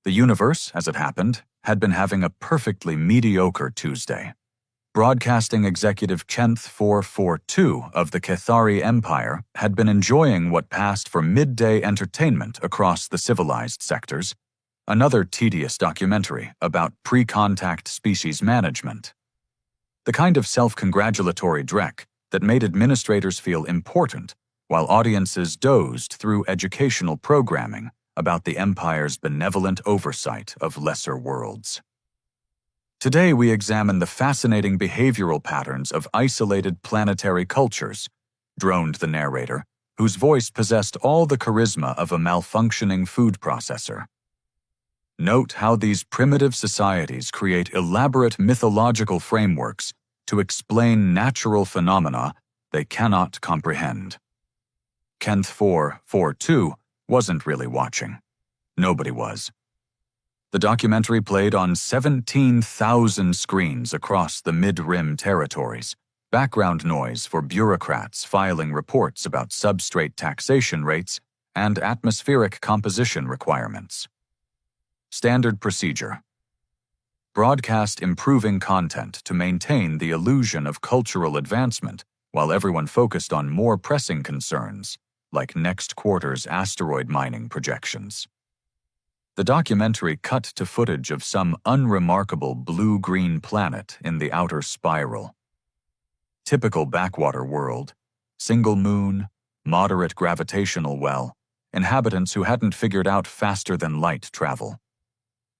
The universe, as it happened, had been having a perfectly mediocre Tuesday. Broadcasting executive Kenth 442 of the Cathari Empire had been enjoying what passed for midday entertainment across the civilized sectors, another tedious documentary about pre-contact species management. The kind of self-congratulatory dreck that made administrators feel important while audiences dozed through educational programming about the Empire's benevolent oversight of lesser worlds. Today we examine the fascinating behavioral patterns of isolated planetary cultures, droned the narrator, whose voice possessed all the charisma of a malfunctioning food processor. Note how these primitive societies create elaborate mythological frameworks to explain natural phenomena they cannot comprehend. Kenth 442 wasn't really watching. Nobody was. The documentary played on 17,000 screens across the mid-rim territories, background noise for bureaucrats filing reports about substrate taxation rates and atmospheric composition requirements. Standard procedure. Broadcast improving content to maintain the illusion of cultural advancement while everyone focused on more pressing concerns, like next quarter's asteroid mining projections. The documentary cut to footage of some unremarkable blue-green planet in the outer spiral. Typical backwater world, single moon, moderate gravitational well, inhabitants who hadn't figured out faster-than-light travel.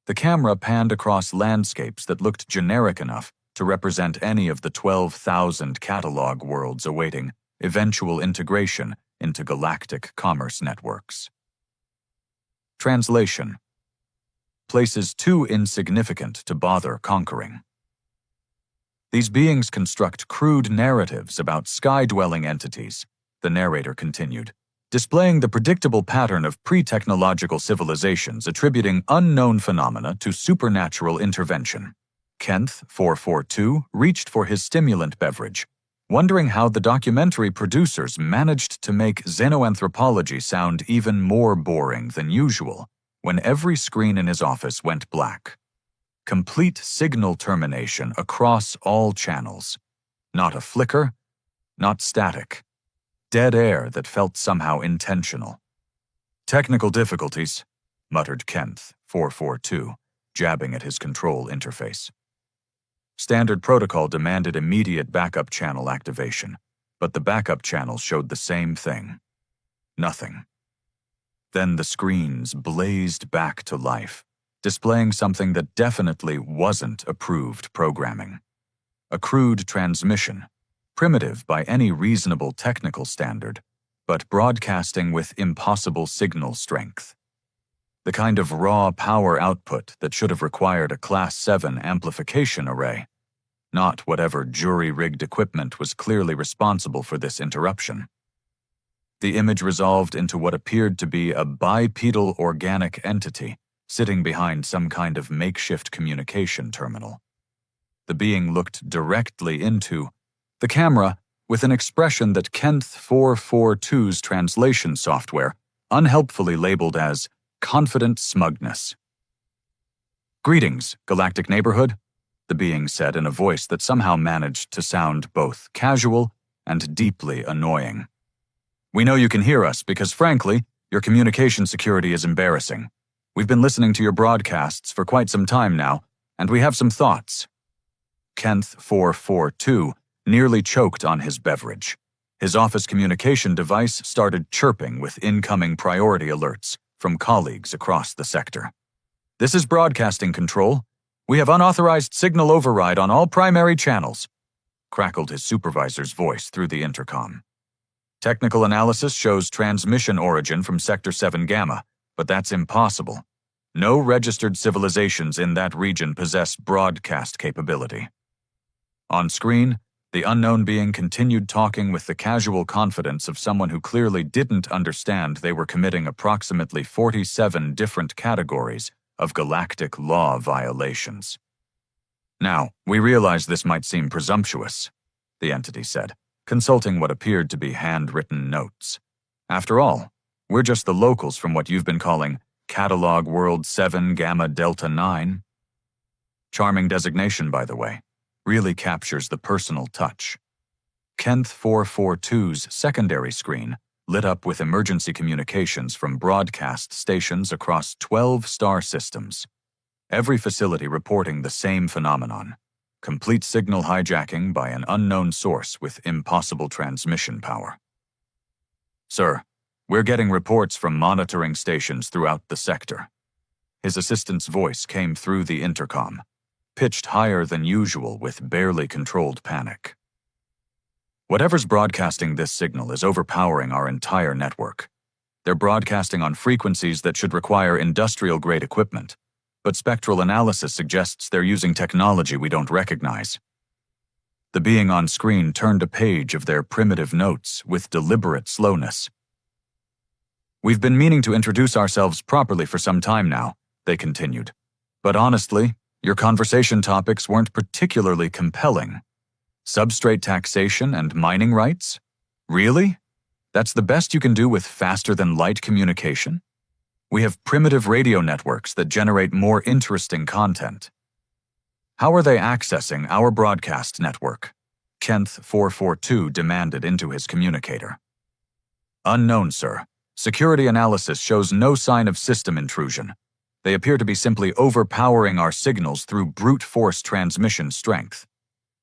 The camera panned across landscapes that looked generic enough to represent any of the 12,000 catalog worlds awaiting eventual integration into galactic commerce networks. Translation. Places too insignificant to bother conquering. These beings construct crude narratives about sky-dwelling entities, the narrator continued, displaying the predictable pattern of pre-technological civilizations attributing unknown phenomena to supernatural intervention. Kenth 442 reached for his stimulant beverage, wondering how the documentary producers managed to make xenoanthropology sound even more boring than usual when every screen in his office went black. Complete signal termination across all channels. Not a flicker, not static. Dead air that felt somehow intentional. Technical difficulties, muttered Kenth 442, jabbing at his control interface. Standard protocol demanded immediate backup channel activation, but the backup channel showed the same thing. Nothing. Then the screens blazed back to life, displaying something that definitely wasn't approved programming. A crude transmission, primitive by any reasonable technical standard, but broadcasting with impossible signal strength. The kind of raw power output that should have required a Class 7 amplification array, not whatever jury-rigged equipment was clearly responsible for this interruption. The image resolved into what appeared to be a bipedal organic entity sitting behind some kind of makeshift communication terminal. The being looked directly into the camera with an expression that Kenth 442's translation software unhelpfully labeled as confident smugness. "Greetings, Galactic Neighborhood," the being said in a voice that somehow managed to sound both casual and deeply annoying. "We know you can hear us because, frankly, your communication security is embarrassing. We've been listening to your broadcasts for quite some time now, and we have some thoughts." Kenth 442 nearly choked on his beverage. His office communication device started chirping with incoming priority alerts from colleagues across the sector. "This is Broadcasting Control. We have unauthorized signal override on all primary channels," crackled his supervisor's voice through the intercom. "Technical analysis shows transmission origin from Sector 7 Gamma, but that's impossible. No registered civilizations in that region possess broadcast capability." On screen, the unknown being continued talking with the casual confidence of someone who clearly didn't understand they were committing approximately 47 different categories of galactic law violations. "Now, we realize this might seem presumptuous," the entity said, consulting what appeared to be handwritten notes. "After all, we're just the locals from what you've been calling Catalog World 7 Gamma Delta 9. Charming designation, by the way. Really captures the personal touch. Kenth 442's secondary screen lit up with emergency communications from broadcast stations across 12 star systems. Every facility reporting the same phenomenon. Complete signal hijacking by an unknown source with impossible transmission power. Sir, we're getting reports from monitoring stations throughout the sector. His assistant's voice came through the intercom, pitched higher than usual with barely controlled panic. Whatever's broadcasting this signal is overpowering our entire network. They're broadcasting on frequencies that should require industrial-grade equipment, but spectral analysis suggests they're using technology we don't recognize. The being on screen turned a page of their primitive notes with deliberate slowness. We've been meaning to introduce ourselves properly for some time now, they continued. But honestly, your conversation topics weren't particularly compelling. Substrate taxation and mining rights? Really? That's the best you can do with faster-than-light communication? We have primitive radio networks that generate more interesting content. How are they accessing our broadcast network? Kenth 442 demanded into his communicator. Unknown, sir. Security analysis shows no sign of system intrusion. They appear to be simply overpowering our signals through brute force transmission strength.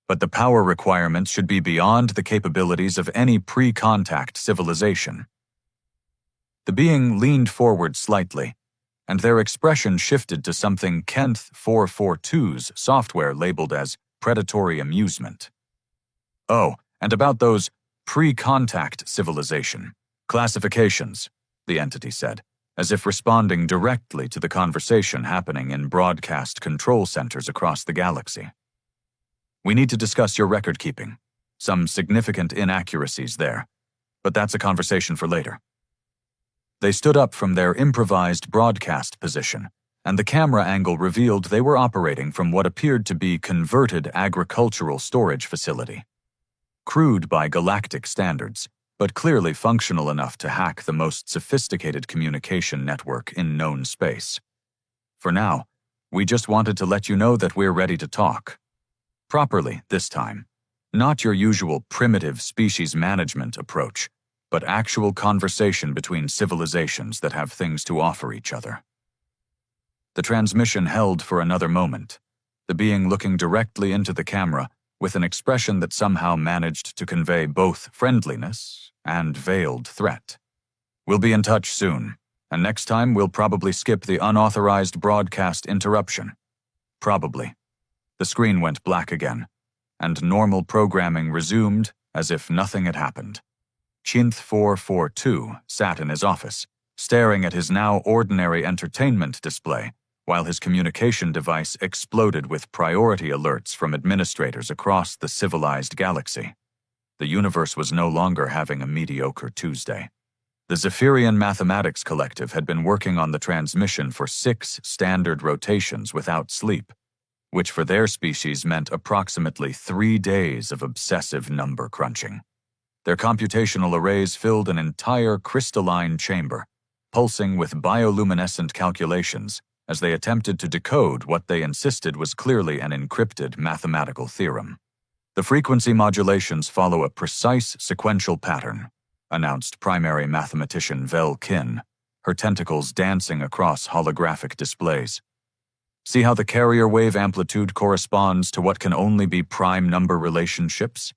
But the power requirements should be beyond the capabilities of any pre-contact civilization. The being leaned forward slightly, and their expression shifted to something Kenth 442's software labeled as predatory amusement. Oh, and about those pre-contact civilization classifications, the entity said, as if responding directly to the conversation happening in broadcast control centers across the galaxy. We need to discuss your record keeping. Some significant inaccuracies there, but that's a conversation for later. They stood up from their improvised broadcast position, and the camera angle revealed they were operating from what appeared to be converted agricultural storage facility. Crude by galactic standards, but clearly functional enough to hack the most sophisticated communication network in known space. For now, we just wanted to let you know that we're ready to talk. Properly this time, not your usual primitive species management approach, but actual conversation between civilizations that have things to offer each other. The transmission held for another moment, the being looking directly into the camera with an expression that somehow managed to convey both friendliness and veiled threat. We'll be in touch soon, and next time we'll probably skip the unauthorized broadcast interruption. Probably. The screen went black again, and normal programming resumed as if nothing had happened. Kenth 442 sat in his office, staring at his now ordinary entertainment display, while his communication device exploded with priority alerts from administrators across the civilized galaxy. The universe was no longer having a mediocre Tuesday. The Zephyrian Mathematics Collective had been working on the transmission for 6 standard rotations without sleep, which for their species meant approximately 3 days of obsessive number crunching. Their computational arrays filled an entire crystalline chamber, pulsing with bioluminescent calculations as they attempted to decode what they insisted was clearly an encrypted mathematical theorem. The frequency modulations follow a precise sequential pattern, announced primary mathematician Vel Kin, her tentacles dancing across holographic displays. See how the carrier wave amplitude corresponds to what can only be prime number relationships?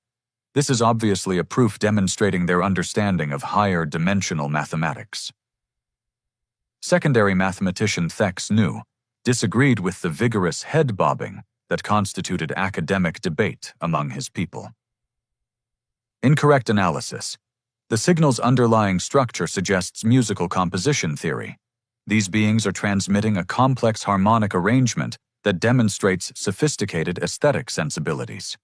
This is obviously a proof demonstrating their understanding of higher dimensional mathematics. Secondary mathematician Thex Nu disagreed with the vigorous head-bobbing that constituted academic debate among his people. Incorrect analysis. The signal's underlying structure suggests musical composition theory. These beings are transmitting a complex harmonic arrangement that demonstrates sophisticated aesthetic sensibilities.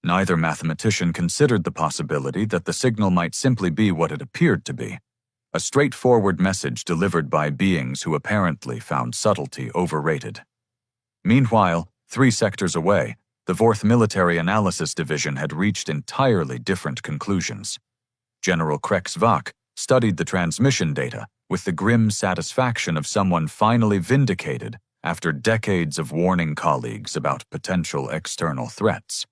Neither mathematician considered the possibility that the signal might simply be what it appeared to be, a straightforward message delivered by beings who apparently found subtlety overrated. Meanwhile, 3 sectors away, the Vorth Military Analysis Division had reached entirely different conclusions. General Krex Vak studied the transmission data with the grim satisfaction of someone finally vindicated after decades of warning colleagues about potential external threats.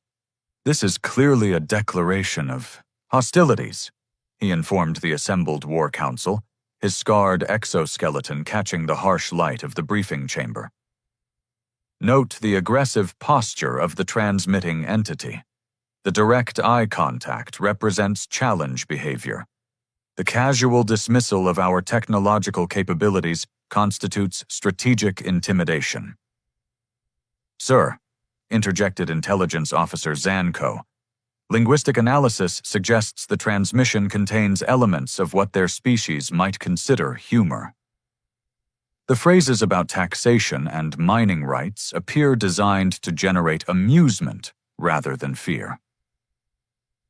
"This is clearly a declaration of hostilities," he informed the assembled War Council, his scarred exoskeleton catching the harsh light of the briefing chamber. "Note the aggressive posture of the transmitting entity. The direct eye contact represents challenge behavior. The casual dismissal of our technological capabilities constitutes strategic intimidation." "Sir," interjected Intelligence Officer Zanko, "linguistic analysis suggests the transmission contains elements of what their species might consider humor. The phrases about taxation and mining rights appear designed to generate amusement rather than fear."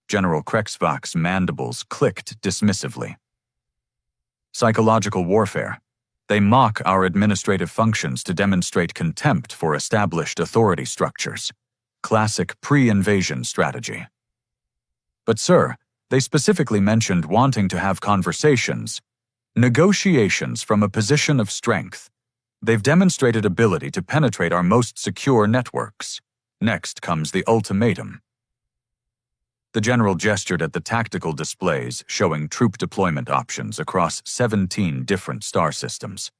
General Krexvak's mandibles clicked dismissively. "Psychological warfare. They mock our administrative functions to demonstrate contempt for established authority structures. Classic pre-invasion strategy." "But sir, they specifically mentioned wanting to have conversations. Negotiations from a position of strength. They've demonstrated ability to penetrate our most secure networks. Next comes the ultimatum." The general gestured at the tactical displays showing troop deployment options across 17 different star systems.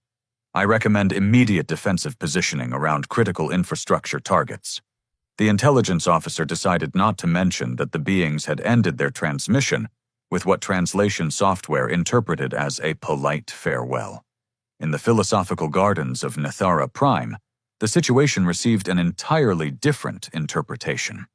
"I recommend immediate defensive positioning around critical infrastructure targets." The intelligence officer decided not to mention that the beings had ended their transmission with what translation software interpreted as a polite farewell. In the philosophical gardens of Nethara Prime, the situation received an entirely different interpretation.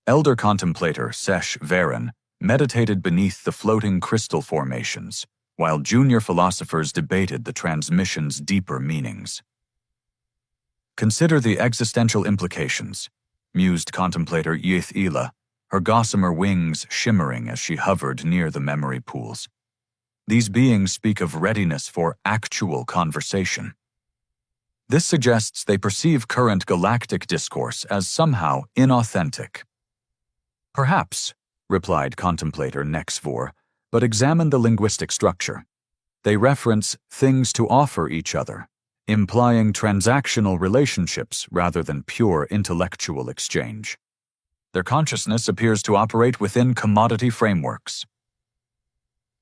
Elder Contemplator Sesh Varen meditated beneath the floating crystal formations, while junior philosophers debated the transmission's deeper meanings. "Consider the existential implications," mused Contemplator Yith Ila, her gossamer wings shimmering as she hovered near the memory pools. "These beings speak of readiness for actual conversation. This suggests they perceive current galactic discourse as somehow inauthentic." "Perhaps," replied Contemplator Nexvor, "but examine the linguistic structure. They reference things to offer each other, implying transactional relationships rather than pure intellectual exchange. Their consciousness appears to operate within commodity frameworks."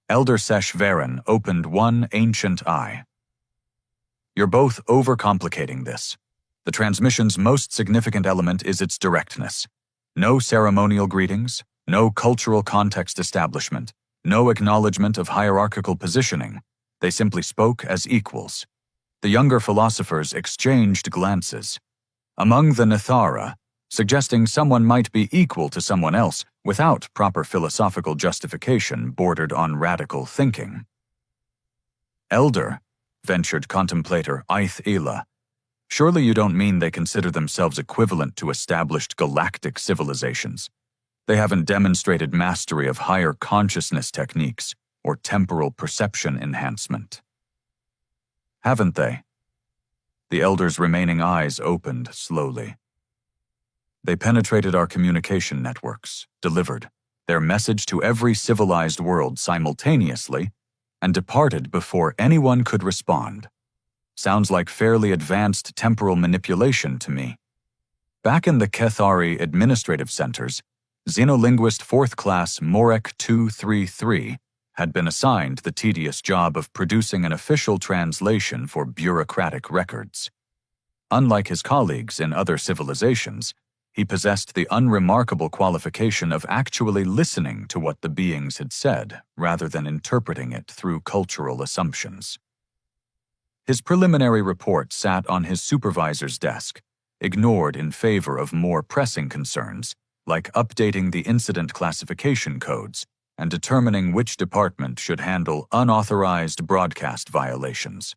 Elder Sesh Varen opened one ancient eye. "You're both overcomplicating this. The transmission's most significant element is its directness. No ceremonial greetings, no cultural context establishment, no acknowledgement of hierarchical positioning. They simply spoke as equals. The younger philosophers exchanged glances. Among the Nethara, suggesting someone might be equal to someone else without proper philosophical justification bordered on radical thinking." "Elder," ventured Contemplator Ith Ila, "surely you don't mean they consider themselves equivalent to established galactic civilizations. They haven't demonstrated mastery of higher consciousness techniques or temporal perception enhancement." "Haven't they?" The Elder's remaining eyes opened slowly. "They penetrated our communication networks, delivered their message to every civilized world simultaneously, and departed before anyone could respond. Sounds like fairly advanced temporal manipulation to me. Back in the Kethari administrative centers, Xenolinguist 4th Class Morek 233 had been assigned the tedious job of producing an official translation for bureaucratic records. Unlike his colleagues in other civilizations, he possessed the unremarkable qualification of actually listening to what the beings had said rather than interpreting it through cultural assumptions. His preliminary report sat on his supervisor's desk, ignored in favor of more pressing concerns, like updating the incident classification codes and determining which department should handle unauthorized broadcast violations.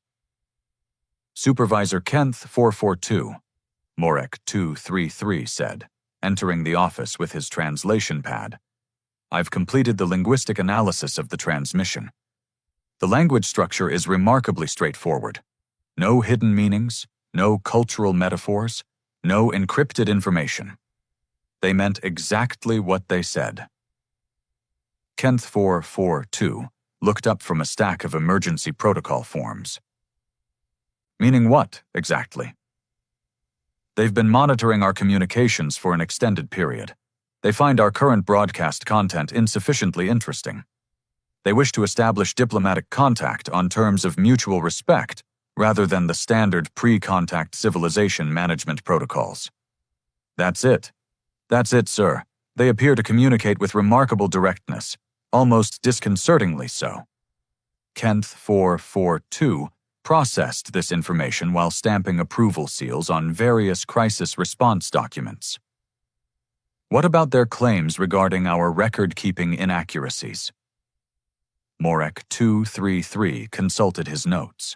"Supervisor Kenth 442, Morek 233 said, entering the office with his translation pad. "I've completed the linguistic analysis of the transmission. The language structure is remarkably straightforward. No hidden meanings, no cultural metaphors, no encrypted information. They meant exactly what they said." Kenth 442 looked up from a stack of emergency protocol forms. Meaning what, exactly? They've been monitoring our communications for an extended period. They find our current broadcast content insufficiently interesting. They wish to establish diplomatic contact on terms of mutual respect rather than the standard pre-contact civilization management protocols. That's it. That's it, sir. They appear to communicate with remarkable directness, almost disconcertingly so. Kenth 442 processed this information while stamping approval seals on various crisis response documents. What about their claims regarding our record-keeping inaccuracies? Morek 233 consulted his notes.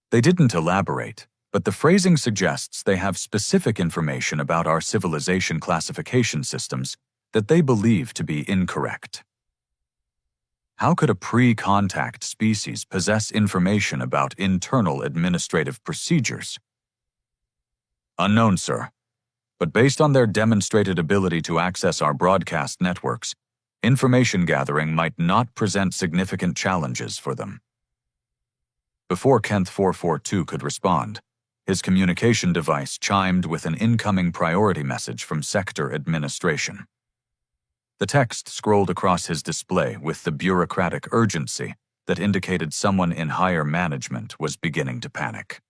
They didn't elaborate, but the phrasing suggests they have specific information about our civilization classification systems that they believe to be incorrect. How could a pre-contact species possess information about internal administrative procedures? Unknown, sir. But based on their demonstrated ability to access our broadcast networks, information gathering might not present significant challenges for them. Before Kenth 442 could respond, his communication device chimed with an incoming priority message from Sector Administration. The text scrolled across his display with the bureaucratic urgency that indicated someone in higher management was beginning to panic.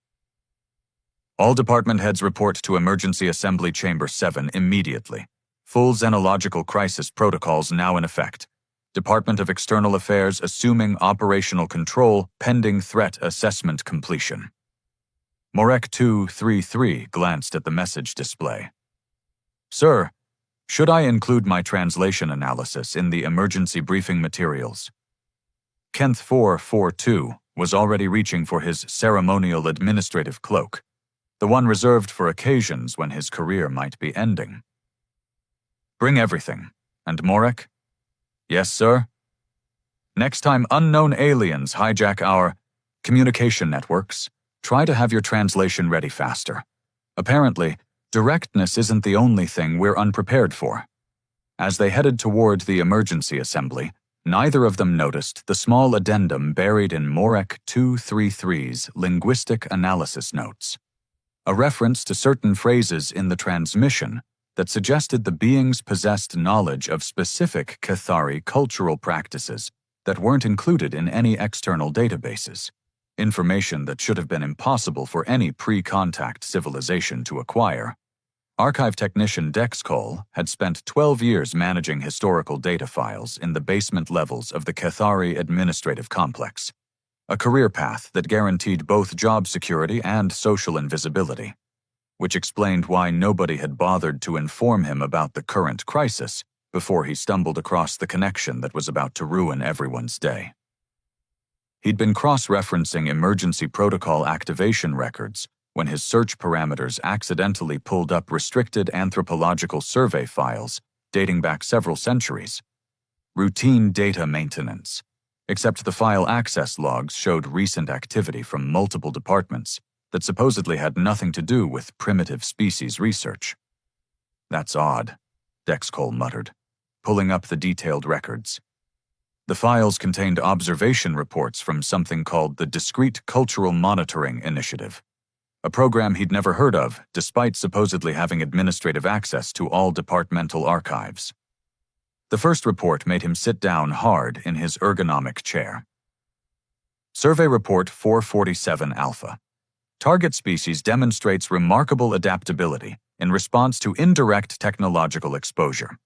All department heads report to Emergency Assembly Chamber 7 immediately. Full xenological crisis protocols now in effect. Department of External Affairs assuming operational control pending threat assessment completion. Morek 233 glanced at the message display. Sir, should I include my translation analysis in the emergency briefing materials? Kenth 442 was already reaching for his ceremonial administrative cloak, the one reserved for occasions when his career might be ending. Bring everything. And Morek? Yes, sir? Next time unknown aliens hijack our communication networks, try to have your translation ready faster. Apparently, directness isn't the only thing we're unprepared for. As they headed toward the emergency assembly, neither of them noticed the small addendum buried in Morek 233's linguistic analysis notes. A reference to certain phrases in the transmission that suggested the beings possessed knowledge of specific Cathari cultural practices that weren't included in any external databases, information that should have been impossible for any pre-contact civilization to acquire. Archive technician Dex Cole had spent 12 years managing historical data files in the basement levels of the Cathari administrative complex, a career path that guaranteed both job security and social invisibility, which explained why nobody had bothered to inform him about the current crisis before he stumbled across the connection that was about to ruin everyone's day. He'd been cross-referencing emergency protocol activation records when his search parameters accidentally pulled up restricted anthropological survey files dating back several centuries. Routine data maintenance, except the file access logs showed recent activity from multiple departments that supposedly had nothing to do with primitive species research. That's odd, Dex Cole muttered, pulling up the detailed records. The files contained observation reports from something called the Discrete Cultural Monitoring Initiative, a program he'd never heard of despite supposedly having administrative access to all departmental archives. The first report made him sit down hard in his ergonomic chair. Survey Report 447 Alpha. Target species demonstrates remarkable adaptability in response to indirect technological exposure.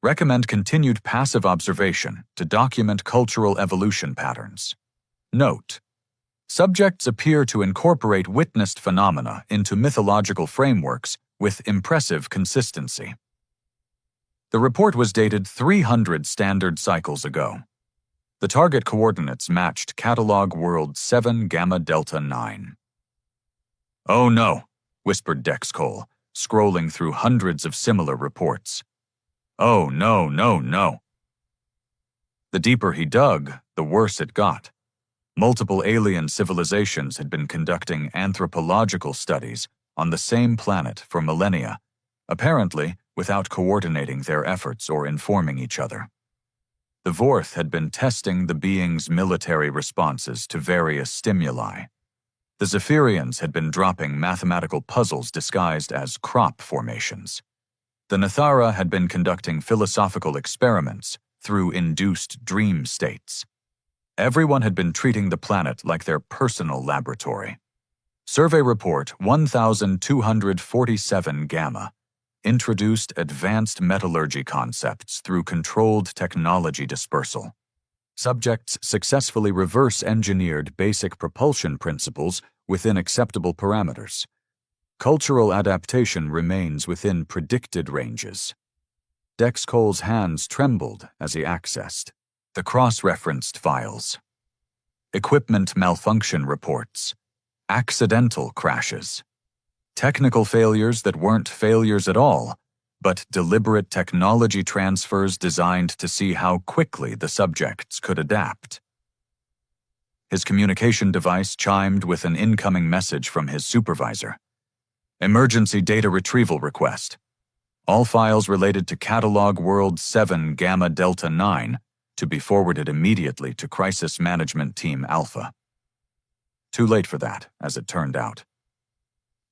Recommend continued passive observation to document cultural evolution patterns. Note: subjects appear to incorporate witnessed phenomena into mythological frameworks with impressive consistency. The report was dated 300 standard cycles ago. The target coordinates matched Catalog World 7 Gamma Delta 9. Oh no, whispered Dex Cole, scrolling through hundreds of similar reports. Oh no, no, no. The deeper he dug, the worse it got. Multiple alien civilizations had been conducting anthropological studies on the same planet for millennia, apparently without coordinating their efforts or informing each other. The Vorth had been testing the being's military responses to various stimuli. The Zephyrians had been dropping mathematical puzzles disguised as crop formations. The Nathara had been conducting philosophical experiments through induced dream states. Everyone had been treating the planet like their personal laboratory. Survey Report 1247 Gamma introduced advanced metallurgy concepts through controlled technology dispersal. Subjects successfully reverse-engineered basic propulsion principles within acceptable parameters. Cultural adaptation remains within predicted ranges. Dex Cole's hands trembled as he accessed the cross-referenced files. Equipment malfunction reports. Accidental crashes. Technical failures that weren't failures at all, but deliberate technology transfers designed to see how quickly the subjects could adapt. His communication device chimed with an incoming message from his supervisor. Emergency data retrieval request. All files related to Catalog World 7 Gamma Delta 9 to be forwarded immediately to Crisis Management Team Alpha. Too late for that, as it turned out.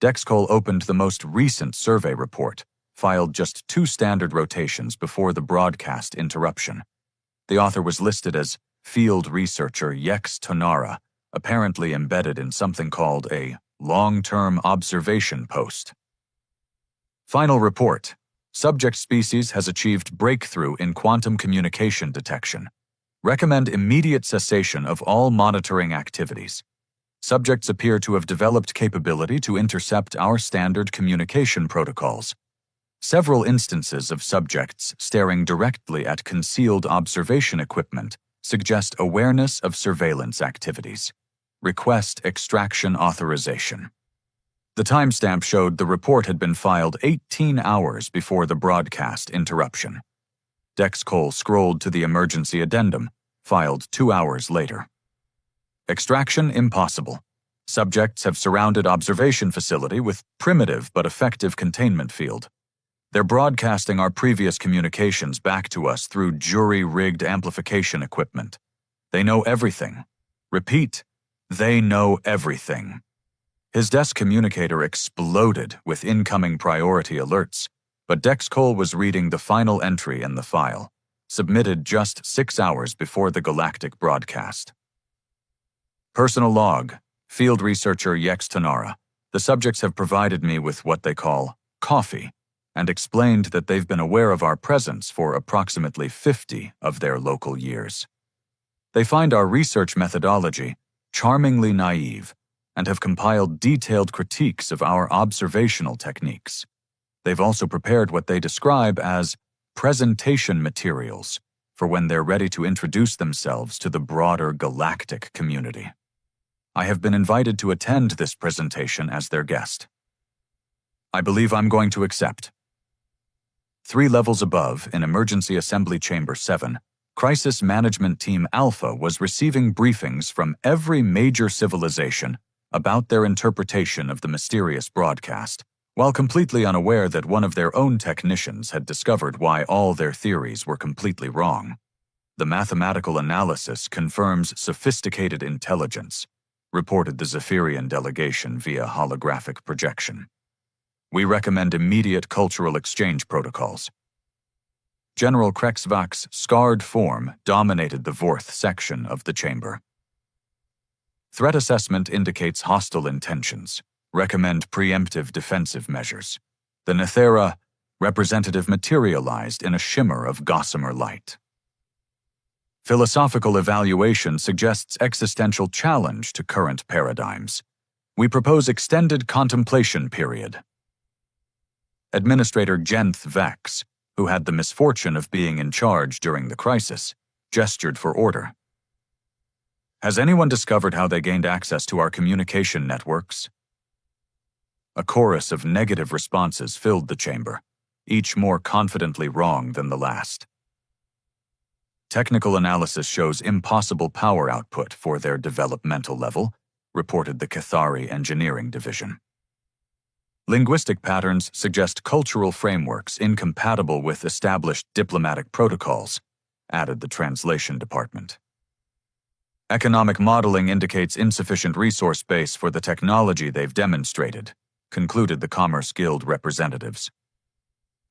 Dex Cole opened the most recent survey report, filed just 2 standard rotations before the broadcast interruption. The author was listed as field researcher Yex Tonara, apparently embedded in something called a long-term observation post. Final report. Subject species has achieved breakthrough in quantum communication detection. Recommend immediate cessation of all monitoring activities. Subjects appear to have developed capability to intercept our standard communication protocols. Several instances of subjects staring directly at concealed observation equipment suggest awareness of surveillance activities. Request extraction authorization. The timestamp showed the report had been filed 18 hours before the broadcast interruption. Dex Cole scrolled to the emergency addendum, filed 2 hours later. Extraction impossible. Subjects have surrounded observation facility with primitive but effective containment field. They're broadcasting our previous communications back to us through jury-rigged amplification equipment. They know everything. Repeat, they know everything. His desk communicator exploded with incoming priority alerts, but Dex Cole was reading the final entry in the file, submitted just 6 hours before the galactic broadcast. Personal log. Field researcher Yex Tonara. The subjects have provided me with what they call coffee and explained that they've been aware of our presence for approximately 50 of their local years. They find our research methodology charmingly naive and have compiled detailed critiques of our observational techniques. They've also prepared what they describe as presentation materials for when they're ready to introduce themselves to the broader galactic community. I have been invited to attend this presentation as their guest. I believe I'm going to accept. 3 levels above, in Emergency Assembly Chamber 7, Crisis Management Team Alpha was receiving briefings from every major civilization about their interpretation of the mysterious broadcast, while completely unaware that one of their own technicians had discovered why all their theories were completely wrong. The mathematical analysis confirms sophisticated intelligence, reported the Zephyrian delegation via holographic projection. We recommend immediate cultural exchange protocols. General Krexvak's scarred form dominated the Vorth section of the chamber. Threat assessment indicates hostile intentions. Recommend preemptive defensive measures. The Nathara, representative materialized in a shimmer of gossamer light. Philosophical evaluation suggests existential challenge to current paradigms. We propose extended contemplation period. Administrator Genth Vex, who had the misfortune of being in charge during the crisis, gestured for order. Has anyone discovered how they gained access to our communication networks? A chorus of negative responses filled the chamber, each more confidently wrong than the last. Technical analysis shows impossible power output for their developmental level, reported the Cathari Engineering Division. Linguistic patterns suggest cultural frameworks incompatible with established diplomatic protocols, added the translation department. Economic modeling indicates insufficient resource base for the technology they've demonstrated, concluded the Commerce Guild representatives.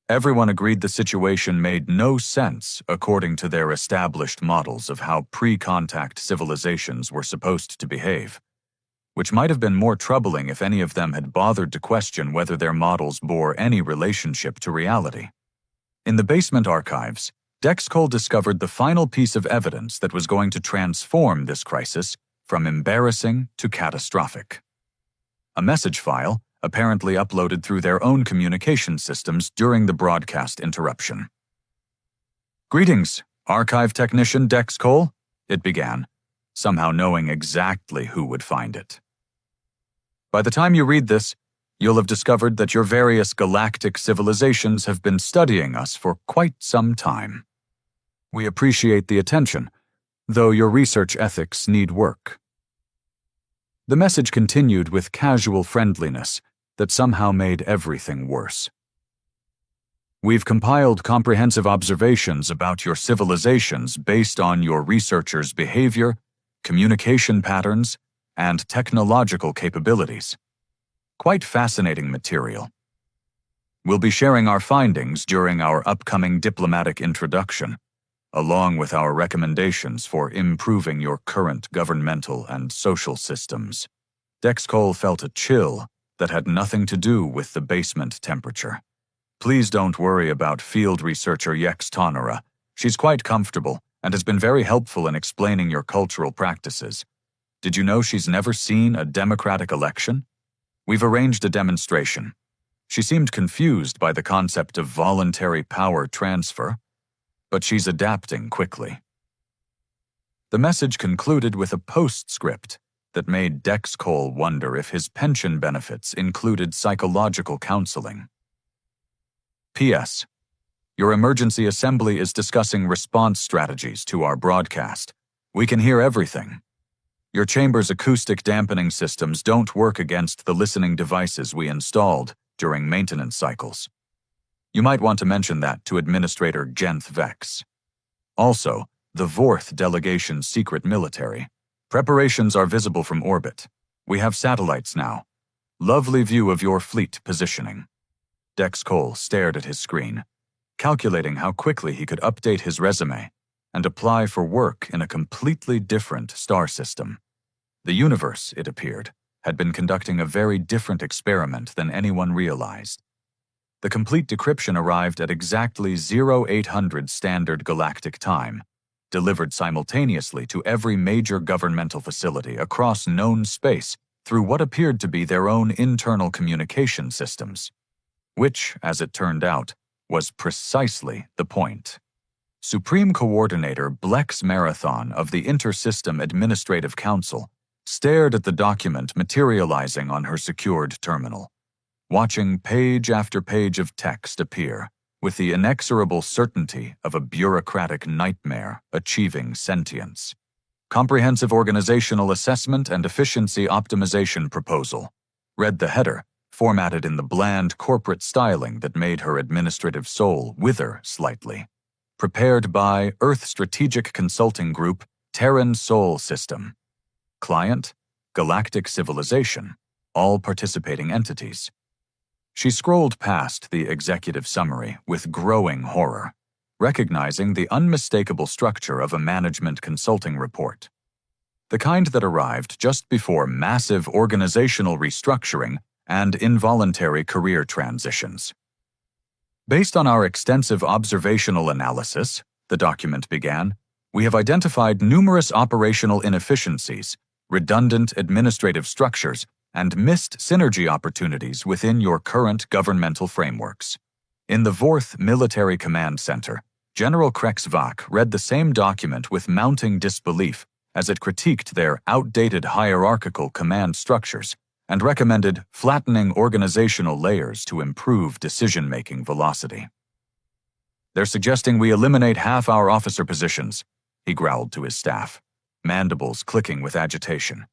Everyone agreed the situation made no sense according to their established models of how pre-contact civilizations were supposed to behave, which might have been more troubling if any of them had bothered to question whether their models bore any relationship to reality. In the basement archives, Dexcol discovered the final piece of evidence that was going to transform this crisis from embarrassing to catastrophic. A message file, apparently uploaded through their own communication systems during the broadcast interruption. "Greetings, archive technician Dexcol," it began, somehow knowing exactly who would find it. "By the time you read this, you'll have discovered that your various galactic civilizations have been studying us for quite some time. We appreciate the attention, though your research ethics need work." The message continued with casual friendliness that somehow made everything worse. "We've compiled comprehensive observations about your civilizations based on your researchers' behavior, communication patterns, and technological capabilities. Quite fascinating material. We'll be sharing our findings during our upcoming diplomatic introduction, along with our recommendations for improving your current governmental and social systems." Dexcol felt a chill that had nothing to do with the basement temperature. "Please don't worry about field researcher Yex Tonora. She's quite comfortable and has been very helpful in explaining your cultural practices. Did you know she's never seen a democratic election? We've arranged a demonstration. She seemed confused by the concept of voluntary power transfer, but she's adapting quickly." The message concluded with a postscript that made Dexcol wonder if his pension benefits included psychological counseling. "P.S. Your emergency assembly is discussing response strategies to our broadcast. We can hear everything. Your chamber's acoustic dampening systems don't work against the listening devices we installed during maintenance cycles. You might want to mention that to Administrator Genth Vex. Also, the Vorth delegation's secret military. Preparations are visible from orbit. We have satellites now. Lovely view of your fleet positioning." Dexcol stared at his screen, calculating how quickly he could update his resume and apply for work in a completely different star system. The universe, it appeared, had been conducting a very different experiment than anyone realized. The complete decryption arrived at exactly 0800 Standard Galactic Time, delivered simultaneously to every major governmental facility across known space through what appeared to be their own internal communication systems. Which, as it turned out, was precisely the point. Supreme Coordinator Blex Marathon of the Intersystem Administrative Council stared at the document materializing on her secured terminal, watching page after page of text appear with the inexorable certainty of a bureaucratic nightmare achieving sentience. "Comprehensive Organizational Assessment and Efficiency Optimization Proposal," read the header, formatted in the bland corporate styling that made her administrative soul wither slightly. "Prepared by Earth Strategic Consulting Group, Terran Sol System. Client, Galactic Civilization, all participating entities." She scrolled past the executive summary with growing horror, recognizing the unmistakable structure of a management consulting report. The kind that arrived just before massive organizational restructuring and involuntary career transitions. "Based on our extensive observational analysis," the document began, "we have identified numerous operational inefficiencies, redundant administrative structures, and missed synergy opportunities within your current governmental frameworks." In the Vorth Military Command Center, General Krexvak read the same document with mounting disbelief as it critiqued their outdated hierarchical command structures and recommended flattening organizational layers to improve decision-making velocity. "They're suggesting we eliminate half our officer positions," he growled to his staff, mandibles clicking with agitation.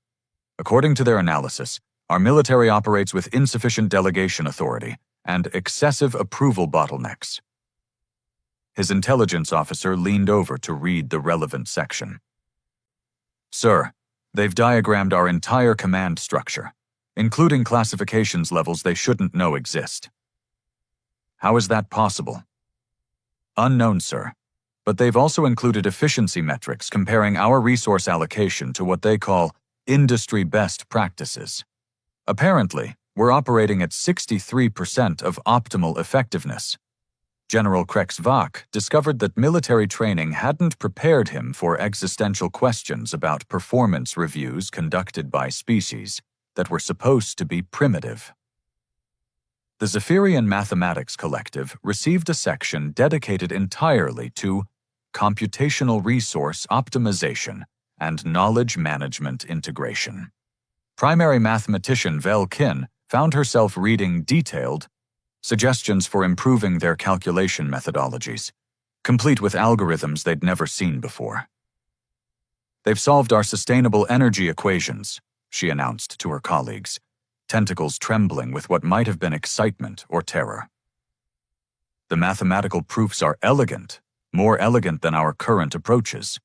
"According to their analysis, our military operates with insufficient delegation authority and excessive approval bottlenecks." His intelligence officer leaned over to read the relevant section. "Sir, they've diagrammed our entire command structure, including classifications levels they shouldn't know exist." "How is that possible?" "Unknown, sir. But they've also included efficiency metrics comparing our resource allocation to what they call industry best practices. Apparently, we're operating at 63% of optimal effectiveness." General Krex-Vak discovered that military training hadn't prepared him for existential questions about performance reviews conducted by species that were supposed to be primitive. The Zephyrian Mathematics Collective received a section dedicated entirely to computational resource optimization and knowledge management integration. Primary mathematician Vel Kin found herself reading detailed suggestions for improving their calculation methodologies, complete with algorithms they'd never seen before. "They've solved our sustainable energy equations," she announced to her colleagues, tentacles trembling with what might have been excitement or terror. "The mathematical proofs are elegant, more elegant than our current approaches."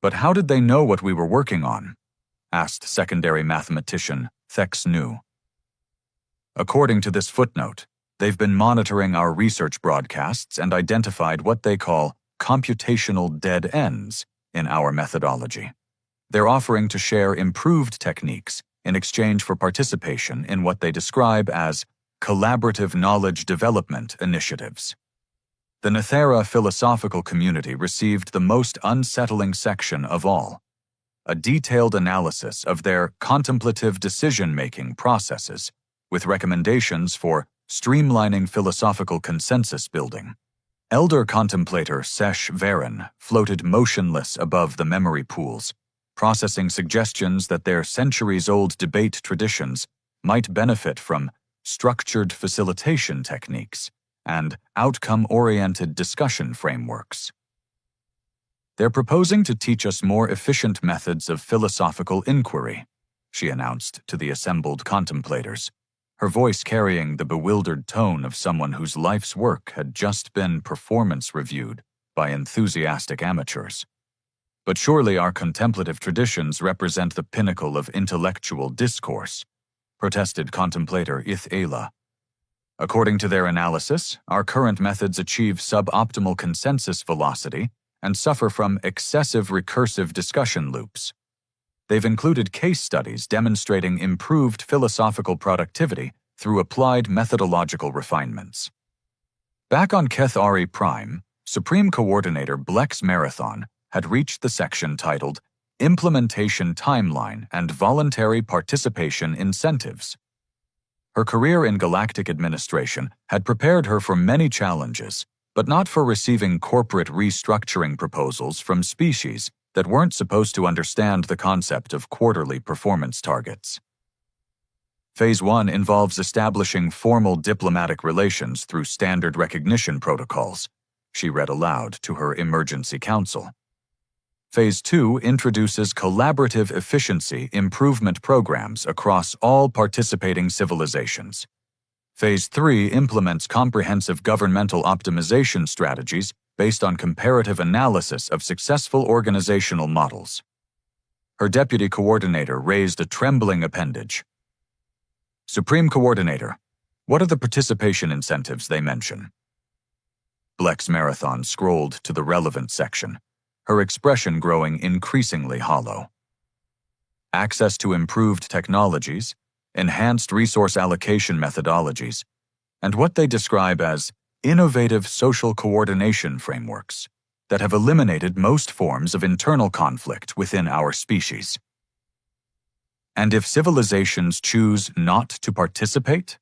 "But how did they know what we were working on?" asked secondary mathematician Thex Nu. "According to this footnote, they've been monitoring our research broadcasts and identified what they call computational dead ends in our methodology. They're offering to share improved techniques in exchange for participation in what they describe as collaborative knowledge development initiatives." The Nethera philosophical community received the most unsettling section of all, a detailed analysis of their contemplative decision-making processes, with recommendations for streamlining philosophical consensus building. Elder contemplator Sesh Varen floated motionless above the memory pools, processing suggestions that their centuries-old debate traditions might benefit from structured facilitation techniques and outcome-oriented discussion frameworks. "They're proposing to teach us more efficient methods of philosophical inquiry," she announced to the assembled contemplators, her voice carrying the bewildered tone of someone whose life's work had just been performance-reviewed by enthusiastic amateurs. "But surely our contemplative traditions represent the pinnacle of intellectual discourse," protested contemplator Ith Ayla. "According to their analysis, our current methods achieve suboptimal consensus velocity and suffer from excessive recursive discussion loops. They've included case studies demonstrating improved philosophical productivity through applied methodological refinements." Back on Keth Ari Prime, Supreme Coordinator Blex Marathon had reached the section titled Implementation Timeline and Voluntary Participation Incentives. Her career in galactic administration had prepared her for many challenges, but not for receiving corporate restructuring proposals from species that weren't supposed to understand the concept of quarterly performance targets. Phase 1 involves establishing formal diplomatic relations through standard recognition protocols, she read aloud to her emergency council. Phase 2 introduces collaborative efficiency improvement programs across all participating civilizations. Phase 3 implements comprehensive governmental optimization strategies based on comparative analysis of successful organizational models. Her deputy coordinator raised a trembling appendage. "Supreme Coordinator, what are the participation incentives they mention?" Blex Marathon scrolled to the relevant section, her expression growing increasingly hollow. "Access to improved technologies, enhanced resource allocation methodologies, and what they describe as innovative social coordination frameworks that have eliminated most forms of internal conflict within our species. And if civilizations choose not to participate?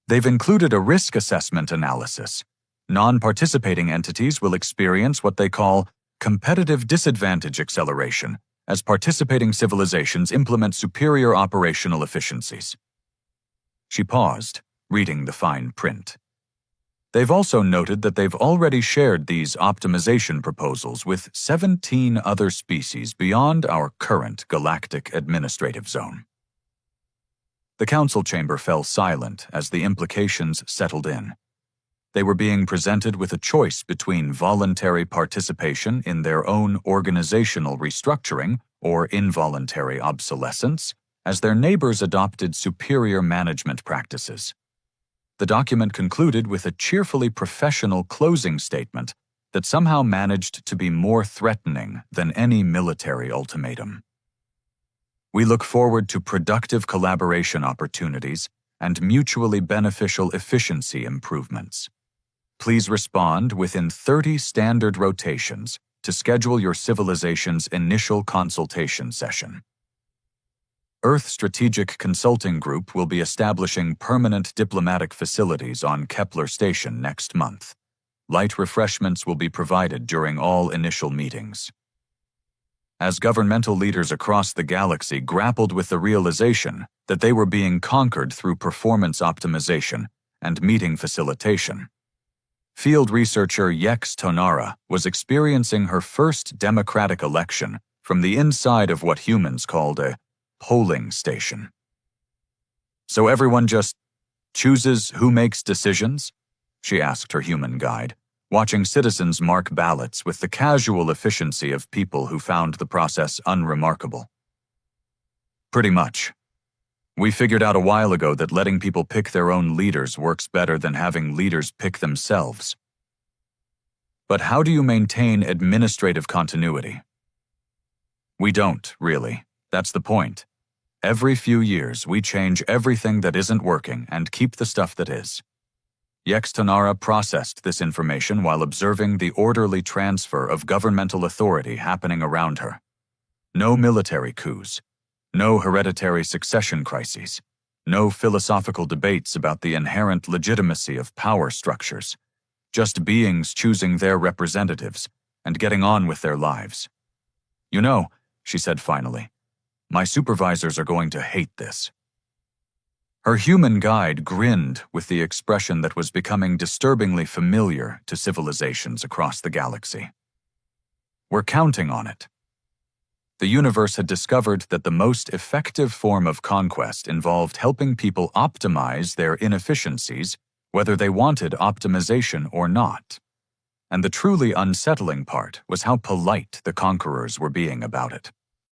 They've included a risk assessment analysis. Non-participating entities will experience what they call competitive disadvantage acceleration as participating civilizations implement superior operational efficiencies." She paused, reading the fine print. "They've also noted that they've already shared these optimization proposals with 17 other species beyond our current galactic administrative zone." The council chamber fell silent as the implications settled in. They were being presented with a choice between voluntary participation in their own organizational restructuring or involuntary obsolescence, as their neighbors adopted superior management practices. The document concluded with a cheerfully professional closing statement that somehow managed to be more threatening than any military ultimatum. We look forward to productive collaboration opportunities and mutually beneficial efficiency improvements. Please respond within 30 standard rotations to schedule your civilization's initial consultation session. Earth Strategic Consulting Group will be establishing permanent diplomatic facilities on Kepler Station next month. Light refreshments will be provided during all initial meetings. As governmental leaders across the galaxy grappled with the realization that they were being conquered through performance optimization and meeting facilitation, field researcher Yex Tonara was experiencing her first democratic election from the inside of what humans called a polling station. "So everyone just chooses who makes decisions?" she asked her human guide, watching citizens mark ballots with the casual efficiency of people who found the process unremarkable. "Pretty much. We figured out a while ago that letting people pick their own leaders works better than having leaders pick themselves." "But how do you maintain administrative continuity?" "We don't, really. That's the point. Every few years, we change everything that isn't working and keep the stuff that is." Yex Tonara processed this information while observing the orderly transfer of governmental authority happening around her. No military coups, no hereditary succession crises, no philosophical debates about the inherent legitimacy of power structures, just beings choosing their representatives and getting on with their lives. "You know," she said finally, "my supervisors are going to hate this." Her human guide grinned with the expression that was becoming disturbingly familiar to civilizations across the galaxy. "We're counting on it." The universe had discovered that the most effective form of conquest involved helping people optimize their inefficiencies, whether they wanted optimization or not. And the truly unsettling part was how polite the conquerors were being about it.